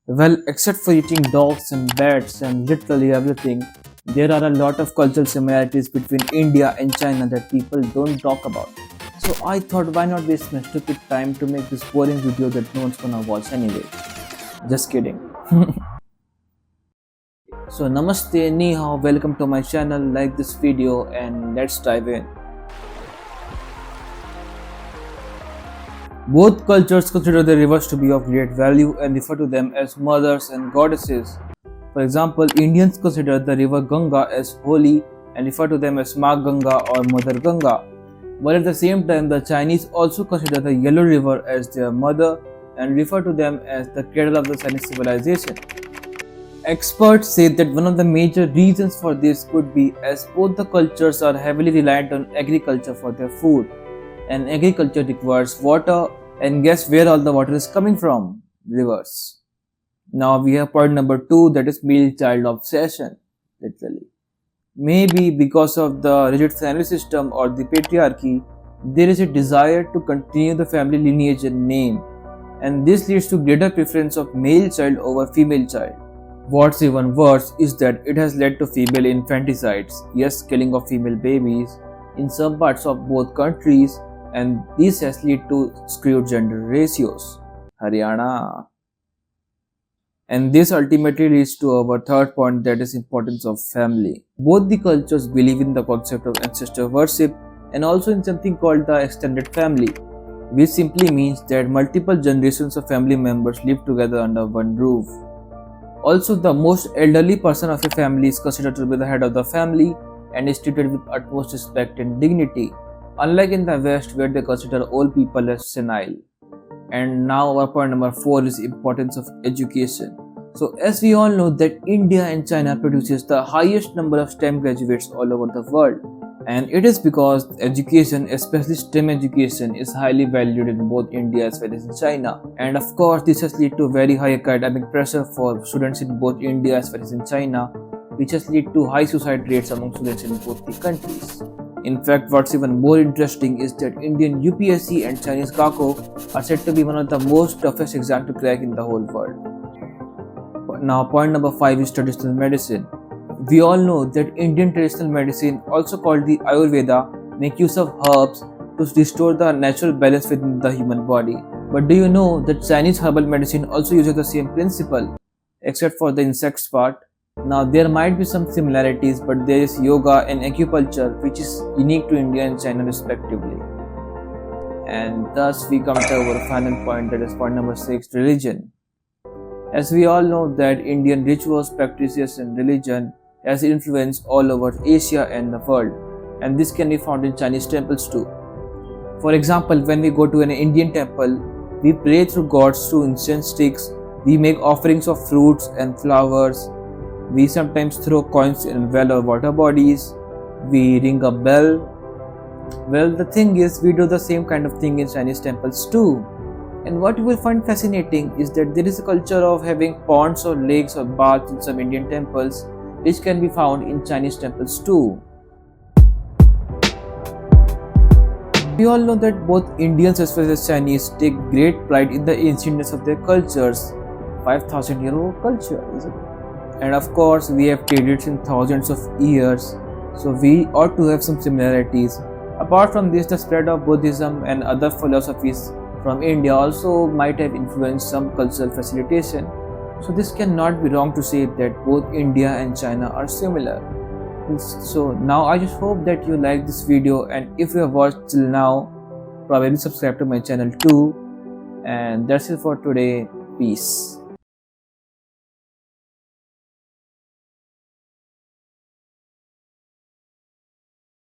Well, except for eating dogs and bats and literally everything, there are a lot of cultural similarities between India and China that people don't talk about. So I thought, why not waste my stupid time to make this boring video that no one's gonna watch anyway. Just kidding. So namaste, ni hao, welcome to my channel, like this video and let's dive in. Both cultures consider the rivers to be of great value and refer to them as mothers and goddesses. For example, Indians consider the river Ganga as holy and refer to them as Ma Ganga or Mother Ganga. But at the same time, the Chinese also consider the Yellow River as their mother and refer to them as the cradle of the Chinese civilization. Experts say that one of the major reasons for this could be as both the cultures are heavily reliant on agriculture for their food, and agriculture requires water, and guess where all the water is coming from? Rivers. Now we have point number 2, that is male-child obsession, literally. Maybe because of the rigid family system or the patriarchy, there is a desire to continue the family lineage and name, and this leads to greater preference of male child over female child. What's even worse is that it has led to female infanticides, yes, killing of female babies, in some parts of both countries, and this has led to skewed gender ratios. Haryana. And this ultimately leads to our third point, that is importance of family. Both the cultures believe in the concept of ancestor worship and also in something called the extended family, which simply means that multiple generations of family members live together under one roof. Also, the most elderly person of a family is considered to be the head of the family and is treated with utmost respect and dignity, unlike in the West where they consider old people as senile. And now our point number 4 is importance of education. So as we all know that India and China produces the highest number of STEM graduates all over the world. And it is because education, especially STEM education, is highly valued in both India as well as in China. And of course, this has led to very high academic pressure for students in both India as well as in China, which has led to high suicide rates among students in both the countries. In fact, what's even more interesting is that Indian UPSC and Chinese GACO are said to be one of the most toughest exams to crack in the whole world. Now, point number 5 is traditional medicine. We all know that Indian traditional medicine, also called the Ayurveda, make use of herbs to restore the natural balance within the human body. But do you know that Chinese herbal medicine also uses the same principle, except for the insects part? Now there might be some similarities, but there is yoga and acupuncture which is unique to India and China respectively. And thus we come to our final point, that is point number 6, religion. As we all know that Indian rituals, practices and religion has influence all over Asia and the world, and this can be found in Chinese temples too. For example, when we go to an Indian temple, we pray through gods through incense sticks, we make offerings of fruits and flowers, we sometimes throw coins in well or water bodies, we ring a bell. Well, the thing is, we do the same kind of thing in Chinese temples too. And what you will find fascinating is that there is a culture of having ponds or lakes or baths in some Indian temples, which can be found in Chinese temples too. We all know that both Indians as well as Chinese take great pride in the ancientness of their cultures, 5,000-year-old culture, isn't it? And of course, we have traded in thousands of years, so we ought to have some similarities. Apart from this, the spread of Buddhism and other philosophies from India also might have influenced some cultural facilitation. So this cannot be wrong to say that both India and China are similar. So now I just hope that you like this video, and if you have watched till now, probably subscribe to my channel too. And that's it for today. Peace.